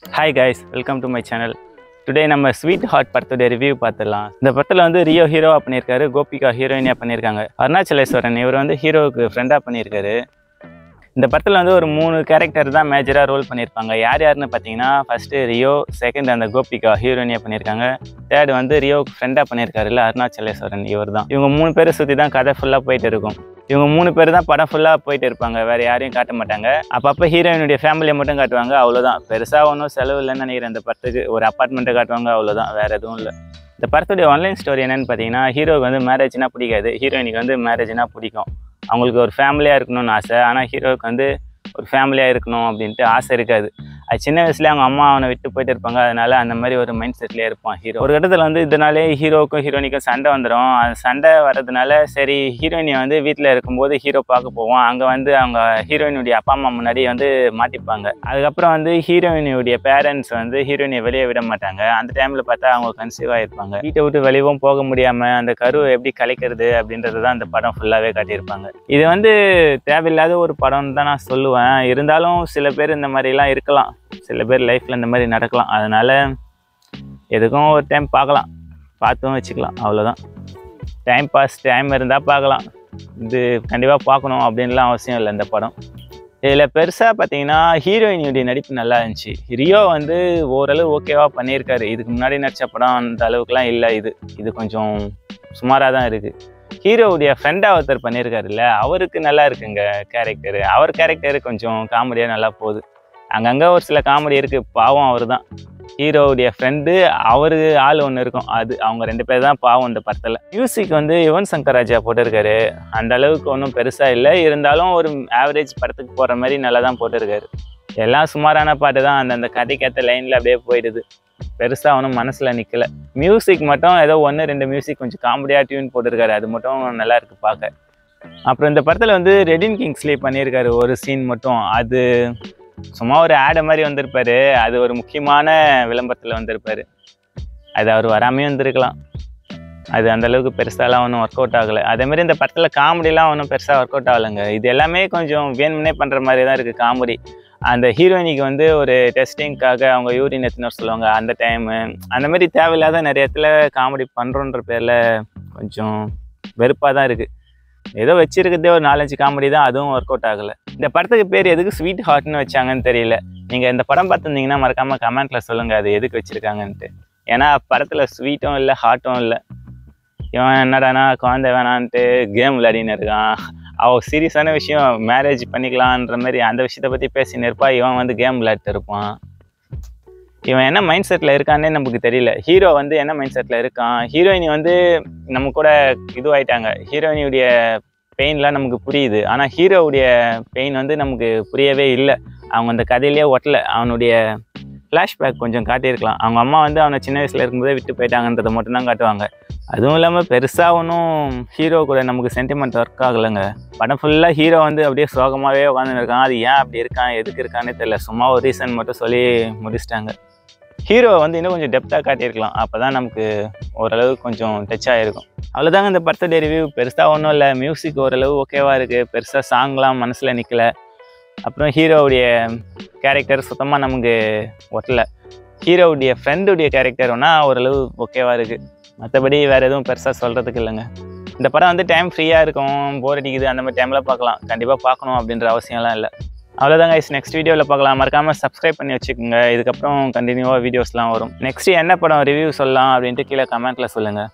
Hi guys, welcome to my channel. Today நம்ம sweet heart படத்தோட review பார்த்துடலாம். இந்த படத்தில் வந்து ரியோ ஹீரோவாக பண்ணியிருக்காரு, கோபிகா ஹீரோயினியாக பண்ணியிருக்காங்க. அருணாச்சலேஸ்வரன் இவர் வந்து ஹீரோவுக்கு ஃப்ரெண்டாக பண்ணியிருக்காரு. இந்த படத்தில் வந்து ஒரு 3 கேரக்டர் தான் மேஜராக ரோல் பண்ணியிருப்பாங்க. யார் யாருன்னு பார்த்தீங்கன்னா, ஃபஸ்ட்டு ரியோ, செகண்ட் அந்த கோபிகா ஹீரோயினியாக பண்ணியிருக்காங்க, தேர்ட் வந்து ரியோவுக்கு ஃப்ரெண்டாக பண்ணியிருக்காருல்ல அருணாச்சலேஸ்வரன் இவர் தான். இவங்க 3 பேரை சுற்றி தான் கதை ஃபுல்லாக போயிட்டு இருக்கும். இவங்க 3 பேர் தான் படம் ஃபுல்லாக போயிட்டு இருப்பாங்க, வேறு யாரையும் காட்ட மாட்டாங்க. அப்பப்போ ஹீரோயினுடைய ஃபேமிலியை மட்டும் காட்டுவாங்க, அவ்வளோதான். பெருசாக ஒன்றும் செலவு இல்லைன்னு நினைக்கிறேன். இந்த படத்துக்கு ஒரு அப்பார்ட்மெண்ட்டை காட்டுவாங்க, அவ்வளோதான், வேறு எதுவும் இல்லை. இந்த படத்துடைய ஆன்லைன் ஸ்டோரி என்னென்னு பார்த்தீங்கன்னா, ஹீரோவுக்கு வந்து மேரேஜ்னால் பிடிக்காது, ஹீரோயினுக்கு வந்து மேரேஜ்னால் பிடிக்கும். அவங்களுக்கு ஒரு ஃபேமிலியாக இருக்கணும்னு ஆசை, ஆனால் ஹீரோவுக்கு வந்து ஒரு ஃபேமிலியாக இருக்கணும் அப்படின்ட்டு ஆசை இருக்காது. அது சின்ன வயசுலேயே அவங்க அம்மா அவனை விட்டு போயிட்டு இருப்பாங்க, அதனால் அந்த மாதிரி ஒரு மைண்ட் செட்லேயே இருப்பான் ஹீரோ. ஒரு இடத்துல வந்து இதனாலே ஹீரோவுக்கும் ஹீரோயினிக்கும் சண்டை வந்துடும். அந்த சண்டை வர்றதுனால சரி ஹீரோயினியை வந்து வீட்டில் இருக்கும்போது ஹீரோ பார்க்க போவோம். அங்கே வந்து அவங்க ஹீரோயினுடைய அப்பா அம்மா முன்னாடி வந்து மாட்டிப்பாங்க. அதுக்கப்புறம் வந்து ஹீரோயினுடைய பேரண்ட்ஸ் வந்து ஹீரோயினியை வெளியே விட மாட்டாங்க. அந்த டைமில் பார்த்தா அவங்க கன்சீவ் ஆகிருப்பாங்க. வீட்டை விட்டு வெளியவும் போக முடியாமல் அந்த கருவை எப்படி கலைக்கிறது அப்படின்றது தான் இந்த படம் ஃபுல்லாகவே காட்டியிருப்பாங்க. இது வந்து தேவையில்லாத ஒரு படம்னு தான் நான் சொல்லுவேன். இருந்தாலும் சில பேர் இந்த மாதிரிலாம் இருக்கலாம், சில பேர் லைஃப்பில் இந்த மாதிரி நடக்கலாம். அதனால் எதுக்கும் ஒரு டைம் பார்க்கலாம், பார்த்தும் வச்சுக்கலாம், அவ்வளோதான். டைம் பாஸ் டைம் இருந்தால் பார்க்கலாம், இது கண்டிப்பாக பார்க்கணும் அப்படின்லாம் அவசியம் இல்லை. இந்த படம் இதில் பெருசாக பார்த்தீங்கன்னா ஹீரோயினுடைய நடிப்பு நல்லா இருந்துச்சு. ரியோ வந்து ஓரளவு ஓகேவாக பண்ணியிருக்காரு. இதுக்கு முன்னாடி நடித்த படம் அந்த அளவுக்குலாம் இல்லை. இது கொஞ்சம் சுமாராக தான் இருக்குது. ஹீரோவுடைய ஃப்ரெண்டாக ஒருத்தர் பண்ணியிருக்காருல்ல, அவருக்கு நல்லா இருக்குங்க கேரக்டரு. அவர் கேரக்டரு கொஞ்சம் காமெடியாக நல்லா போகுது. அங்கங்கே ஒரு சில காமெடி இருக்குது, பாவம் அவர் தான். ஹீரோவுடைய ஃப்ரெண்டு அவரு ஆள் ஒன்று இருக்கும், அது அவங்க 2 பேர் தான் பாவம் இந்த படத்தில். மியூசிக் வந்து யுவன் சங்கர் ராஜா போட்டிருக்காரு. அந்த அளவுக்கு ஒன்றும் பெருசாக இல்லை, இருந்தாலும் ஒரு ஆவரேஜ் படத்துக்கு போகிற மாதிரி நல்லா தான் போட்டிருக்காரு. எல்லாம் சுமாரான பாட்டு தான், அந்தந்த கதைக்கேற்ற லைனில் அப்படியே போயிடுது. பெருசாக ஒன்றும் மனசில் நிற்கலை. மியூசிக் மட்டும் ஏதோ 1-2 மியூசிக் கொஞ்சம் காமெடியாக டியூன் போட்டிருக்காரு, அது மட்டும் நல்லா இருக்குது பார்க்க. அப்புறம் இந்த படத்தில் வந்து ரெடின் கிங்ஸ்லி பண்ணியிருக்காரு ஒரு சீன் மட்டும். அது சும்மா ஒரு ஆடை மாதிரி வந்திருப்பாரு, அது ஒரு முக்கியமான விளம்பரத்தில் வந்திருப்பாரு. அது அவர் வராமையும் வந்திருக்கலாம். அது அந்தளவுக்கு பெருசாலாம் ஒன்றும் ஒர்க் அவுட் ஆகலை. அதேமாதிரி இந்த படத்தில் காமெடிலாம் ஒன்றும் பெருசாக ஒர்க் அவுட் ஆகலைங்க. இது எல்லாமே கொஞ்சம் வேணும்னே பண்ணுற மாதிரி தான் இருக்குது காமெடி. அந்த ஹீரோயினிக்கு வந்து ஒரு டெஸ்டிங்காக அவங்க யூரின் எத்தனை சொல்லுவாங்க, அந்த டைமு அந்த மாதிரி தேவையில்லாத நிறைய இடத்துல காமெடி பண்ணுறோன்ற பேரில் கொஞ்சம் வெறுப்பாக தான் இருக்குது. ஏதோ வச்சிருக்கிறதே ஒரு 4-5 காமெடி தான், அதுவும் ஒர்க் அவுட் ஆகலை. இந்த படத்துக்கு பேர் எதுக்கு ஸ்வீட் ஹார்ட்னு வச்சாங்கன்னு தெரியல. நீங்கள் இந்த படம் பார்த்துருந்தீங்கன்னா மறக்காமல் கமெண்ட்டில் சொல்லுங்கள் அது எதுக்கு வச்சுருக்காங்கன்ட்டு. ஏன்னா படத்தில் ஸ்வீட்டும் இல்லை ஹார்ட்டும் இல்லை. இவன் என்னடானா குழந்தை வேணான்ட்டு கேம் விளையாடின்னு இருக்கான். அவள் சீரியஸான விஷயம் மேரேஜ் பண்ணிக்கலான்ற மாதிரி அந்த விஷயத்தை பற்றி பேசின்னு இருப்பா, இவன் வந்து கேம் விளையாட்டு இருப்பான். இவன் என்ன மைண்ட் செட்டில் இருக்கான்னே நமக்கு தெரியல. ஹீரோ வந்து என்ன மைண்ட் செட்டில் இருக்கான், ஹீரோயினி வந்து நம்ம கூட இதுவாயிட்டாங்க. ஹீரோயினியுடைய பெயின்லாம் நமக்கு புரியுது, ஆனால் ஹீரோவுடைய பெயின் வந்து நமக்கு புரியவே இல்லை. அவங்க அந்த கதையிலே ஒட்டலை. அவனுடைய ஃப்ளாஷ்பேக் கொஞ்சம் காட்டியிருக்கலாம். அவங்க அம்மா வந்து அவனை சின்ன வயசில் இருக்கும்போதே விட்டு போயிட்டாங்கன்றதை மட்டும்தான் காட்டுவாங்க. அதுவும் இல்லாமல் பெருசாக ஒன்றும் ஹீரோ கூட நமக்கு சென்டிமெண்ட் ஒர்க் ஆகலைங்க. படம் ஃபுல்லாக ஹீரோ வந்து அப்படியே சோகமாகவே உட்காந்துன்னு இருக்கான். அது ஏன் அப்படி இருக்கான், எதுக்கு இருக்கானே தெரியல. சும்மா ஒரு ரீசன் மட்டும் சொல்லி முடிச்சிட்டாங்க. ஹீரோவை வந்து இன்னும் கொஞ்சம் டெப்த்தாக காட்டியிருக்கலாம், அப்போ தான் நமக்கு ஓரளவு கொஞ்சம் டச் ஆகிருக்கும். அவ்வளோதாங்க இந்த படத்தோட ரிவ்யூ. பெருசாக ஒன்றும் இல்லை. மியூசிக் ஓரளவு ஓகேவாக இருக்குது, பெருசாக சாங்லாம் மனசில் நிற்கலை. அப்புறம் ஹீரோவுடைய கேரக்டர் சுத்தமாக நமக்கு ஒட்டலை. ஹீரோவுடைய ஃப்ரெண்டுடைய கேரக்டர் வேணால் ஓரளவு ஓகேவாக இருக்குது. மற்றபடி வேறு எதுவும் பெருசாக சொல்கிறதுக்கு இல்லைங்க. இந்த படம் வந்து டைம் ஃப்ரீயாக இருக்கும், போர் அடிக்குது, அந்த மாதிரி டைமில் பார்க்கலாம். கண்டிப்பாக பார்க்கணும் அப்படின்ற அவசியம்லாம் இல்லை. அவ்வளோதாங்க. நெக்ஸ்ட் வீடியோவில் பார்க்கலாம். மறக்காமல் சப்ஸ்கிரைப் பண்ணி வச்சுக்கோங்க. இதுக்கப்புறம் கண்டினியூவாக வீடியோஸ்லாம் வரும். நெக்ஸ்ட்டு என்ன படம் ரிவ்யூ சொல்லலாம் அப்படின்ட்டு கீழே கமெண்ட்டில் சொல்லுங்கள்.